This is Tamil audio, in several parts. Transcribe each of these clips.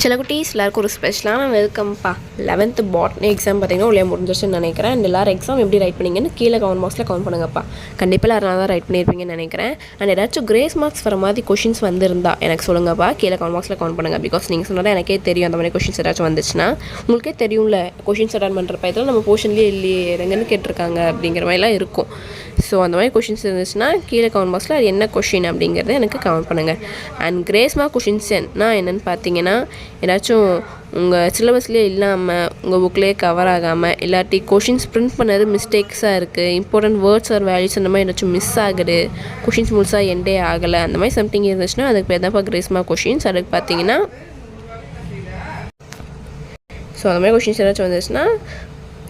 சில குட்டீஸ் எல்லாருக்கும் ஒரு ஸ்பெஷலான வெல்கம்ப்பா. 11th பாட்னி எக்ஸாம் பார்த்தீங்கன்னா உள்ளே முடிஞ்சிருச்சுன்னு நினைக்கிறேன். அண்ட் எல்லாரும் எக்ஸாம் எப்படி ரைட் பண்ணிங்கன்னு கீழே கமெண்ட் பாக்ஸில் கமெண்ட் பண்ணுங்கப்பா. கண்டிப்பாக எல்லாரும் தான் ரைட் பண்ணியிருப்பீங்கன்னு நினைக்கிறேன். அண்ட் ஏதாச்சும் கிரேஸ் மார்க்ஸ் வர மாதிரி கொஷின்ஸ் வந்திருந்தா எனக்கு சொல்லுங்கப்பா, கீழே கமெண்ட் பாக்ஸில் கமெண்ட் பண்ணுங்கள். பிகாஸ் நீங்கள் சொன்னால் எனக்கே தெரியும் அந்த மாதிரி கொஷின்ஸ் ஏதாச்சும் வந்துச்சுன்னா. உங்களுக்கே தெரியும்ல கொஷின்ஸ் அட்டன் பண்ணுறப்ப இதெல்லாம் நம்ம போர்ஷன்லேயே இல்லையே எங்கன்னு கேட்டிருக்காங்க அப்படிங்கிற மாதிரிலாம் இருக்கும். ஸோ அந்த மாதிரி கொஷின்ஸ் இருந்துச்சுன்னா கீழே கமெண்ட் பாக்ஸில் அது என்ன கொஷின் அப்படிங்கிறத எனக்கு கமெண்ட் பண்ணுங்கள். அண்ட் கிரேஸ் மார்க் கொஷின்ஸ் என்னென்னு பார்த்தீங்கன்னா ஏதாச்சும் உங்கள் சிலபஸ்லேயே இல்லாமல் உங்கள் புக்லேயே கவர் ஆகாமல் இல்லாட்டி கொஷின்ஸ் பிரிண்ட் பண்ணது மிஸ்டேக்ஸாக இருக்குது, இம்பார்ட்டன்ட் வேர்ட்ஸ் ஆர் வேல்யூஸ் அந்த மாதிரி ஏதாச்சும் மிஸ் ஆகுது, கொஷின்ஸ் முழுசாக எண்டே ஆகலை, அந்த மாதிரி சம்திங் இருந்துச்சுன்னா அதுக்கு பேர் தான்ப்பா கிரேஸ் மார்க் கொஷின்ஸ். அதுக்கு பார்த்தீங்கன்னா ஸோ அந்த மாதிரி கொஷின்ஸ் ஏதாச்சும் வந்துச்சுன்னா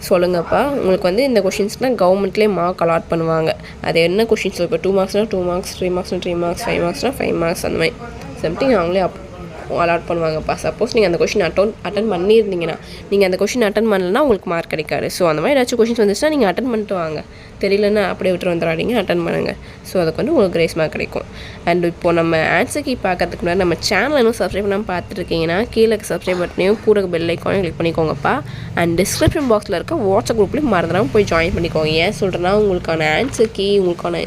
சொல்லுங்கப்பா. உங்களுக்கு இந்த கொஷின்ஸ்னால் கவர்மெண்ட்லேயே மார்க் அலாட் பண்ணுவாங்க. அது என்ன கொஷின்ஸ் இப்போ 2 மார்க்ஸ்னால் 2 மார்க்ஸ், 3 மார்க்ஸ்னால் 3 மார்க்ஸ், 5 மார்க்ஸ்னால் 5 மார்க்ஸ், அந்த மாதிரி சம்திங் அவங்களே அலாட் பண்ணுவாங்கப்பா. சப்போஸ் நீங்கள் அந்த கொஷின் அட்டன் பண்ணியிருந்தீங்கன்னா, நீங்கள் அந்த கொஷின் அட்டன் பண்ணலன்னா உங்களுக்கு மார்க் கிடைக்காது. ஸோ அந்த மாதிரி ஏதாச்சும் கொஷின்ஸ் வந்துச்சுன்னா நீங்கள் அட்டன் பண்ணிட்டு வாங்க. தெரியலன்னா அப்படியே விட்டு வந்துடாதீங்க, அட்டன் பண்ணுங்கள். ஸோ அதுக்கு உங்களுக்கு கிரேஸ் மார்க் கிடைக்கும். அண்ட் இப்போ நம்ம ஆன்சர் கீ பார்க்கறதுக்கு முன்னாடி நம்ம சேனல் இன்னும் சப்ஸ்கிரைப் பண்ணாமல் பார்த்துருக்கீங்கன்னா கீழே சப்ஸ்கிரைப் பட்டனையும் கூட பெல் ஐக்கானையும் கிளிக் பண்ணிக்கோங்கப்பா. அண்ட் டிஸ்கிரிப்ஷன் பாக்ஸில் இருக்க வாட்ஸ்அப் குரூப்லேயும் மறந்துடாமல் போய் ஜாயின் பண்ணிக்கோங்க. ஏன் சொல்கிறேன்னா உங்களுக்கான ஆன்சர் கீ, உங்களுக்கான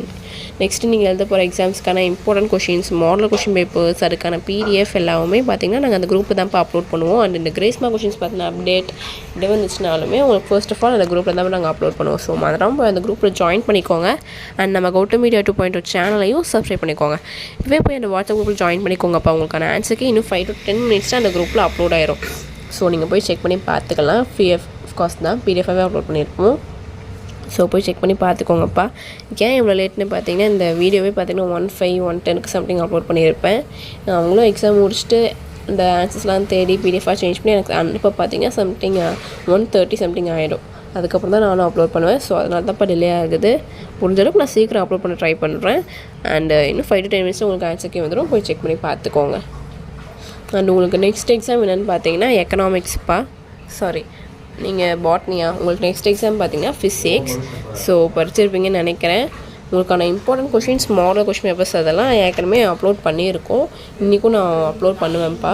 நெக்ஸ்ட்டு நீங்கள் எழுத போகிற எக்ஸாம்ஸ்க்கான important questions, model question papers, அதுக்கான PDF எல்லாமே பார்த்திங்கன்னா நாங்கள் அந்த குரூப்பில் தான் அப்லோட் பண்ணுவோம். அண்ட் இந்த கிரேஸ் மார்க் கொஷின்ஸ் பார்த்தீங்கன்னா அப்டேட் இது வந்துச்சுனாலுமே உங்களுக்கு ஃபர்ஸ்ட் ஆஃப் ஆல் அந்த குரூப்பில் தான் நாங்கள் அப்லோட் பண்ணுவோம். ஸோ மறந்துடாமல் போய் அந்த குரூப்பில் ஜாயின் பண்ணிக்கோங்க. அண்ட் நம்ம GoToMedia 2.0 சேனலையும் சப்ஸ்கிரைப் பண்ணிக்கோங்க. இப்போவே போய் அந்த வாட்ஸ்அப் குரூப்பில் ஜாயின் பண்ணிக்கோங்கப்பா. உங்களுக்கான ஆன்சருக்கு இன்னும் 5 to 10 minutes அந்த குரூப்பில் அப்லோட் ஆயிரும். ஸோ நீங்கள் போய் செக் பண்ணி பார்த்துக்கலாம். ஃப்ரீ ஆஃப் காஸ்ட் தான், PDF-ஆகவே அப்லோட் பண்ணியிருப்போம். ஸோ போய் செக் பண்ணி பார்த்துக்கோங்கப்பா. ஏன் இவ்வளோ லேட்னு பார்த்தீங்கன்னா இந்த வீடியோவே பார்த்தீங்கன்னா 1:05, 1:10 சம்திங் அப்லோட் பண்ணியிருப்பேன். அவங்களும் எக்ஸாம் முடிச்சுட்டு இந்த ஆன்சர்ஸ்லாம் தேடி PDF-ஆக சேஞ்ச் பண்ணி எனக்கு அனுப்ப பார்த்தீங்கன்னா சம்திங் 1:30 சம்திங் ஆகிடும். அதுக்கப்புறம் தான் நானும் அப்லோட் பண்ணுவேன். ஸோ அதனால தான் இப்போ டிலே ஆகுது. முடிஞ்சளவுக்கு நான் சீக்கிரம் அப்லோட் பண்ண ட்ரை பண்ணுறேன். அண்ட் இன்னும் 5 to 10 minutes உங்களுக்கு ஆன்சர்க்கே வந்துடும். போய் செக் பண்ணி பார்த்துக்கோங்க. அண்ட் உங்களுக்கு நெக்ஸ்ட் எக்ஸாம் என்னென்னு பார்த்தீங்கன்னா எக்கனாமிக்ஸ்ப்பா. சாரி, நீங்கள் பாட்னியா, உங்களுக்கு நெக்ஸ்ட் எக்ஸாம் பார்த்தீங்கன்னா ஃபிசிக்ஸ். ஸோ படிச்சிருப்பீங்கன்னு நினைக்கிறேன். உங்களுக்கான important questions, model question papers அதெல்லாம் ஏற்கனவே அப்லோட் பண்ணியிருக்கோம். இன்றைக்கும் நான் அப்லோட் பண்ணுவேன்ப்பா.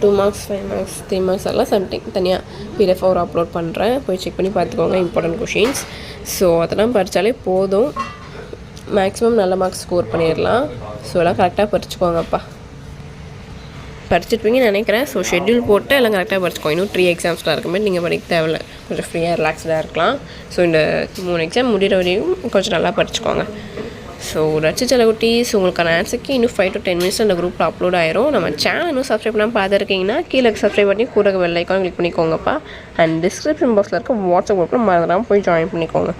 2 மார்க்ஸ், 5 மார்க்ஸ், 3 மார்க்ஸ் எல்லாம் சம்திங் தனியாக PDF ஒரு அப்லோட் பண்ணுறேன். போய் செக் பண்ணி பார்த்துக்கோங்க இம்பார்ட்டன்ட் கொஷின்ஸ். ஸோ அதெல்லாம் படித்தாலே போதும், மேக்ஸிமம் நல்ல மார்க்ஸ் ஸ்கோர் பண்ணிடலாம். ஸோ எல்லாம் கரெக்டாக படிச்சுக்கோங்கப்பா. படிச்சிருப்பீங்கன்னு நினைக்கிறேன். ஸோ ஷெட்யூல் போட்டு எல்லாம் கரெக்டாக படிச்சுக்கோங்க. இன்னும் 3 எக்ஸாம்ஸ்லாம் இருக்குமே, நீங்கள் படிக்க தேவையில்லை, கொஞ்சம் ஃப்ரீயாக ரிலாக்ஸ்டாக இருக்கலாம். ஸோ இந்த 3 எக்ஸாம் முடிகிற வரையும் கொஞ்சம் நல்லா படிச்சுக்கோங்க. ஸோ ரசிச்சல குட்டீஸ், உங்களுக்கான ஆன்சருக்கு இன்னும் 5 to 10 minutes அந்த குரூப்பில் அப்லோட் ஆயிரும். நம்ம சேனல் இன்னும் சப்ஸ்கிரைப் பண்ணாமல் பார்த்துருக்கீங்கன்னா கீழே சப்ஸ்கிரைப் பண்ணி கூட பெல் ஐக்கான் கிளிக் பண்ணிக்கோங்கப்பா. அண்ட் டிஸ்கிரிப்ஷன் பாக்ஸில் இருக்க வாட்ஸ்அப் குரூப்பில் மறந்துடாமல் போய் ஜாயின் பண்ணிக்கோங்க.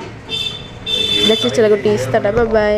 ரசிச்சல குட்டீஸ், டாடா, பை.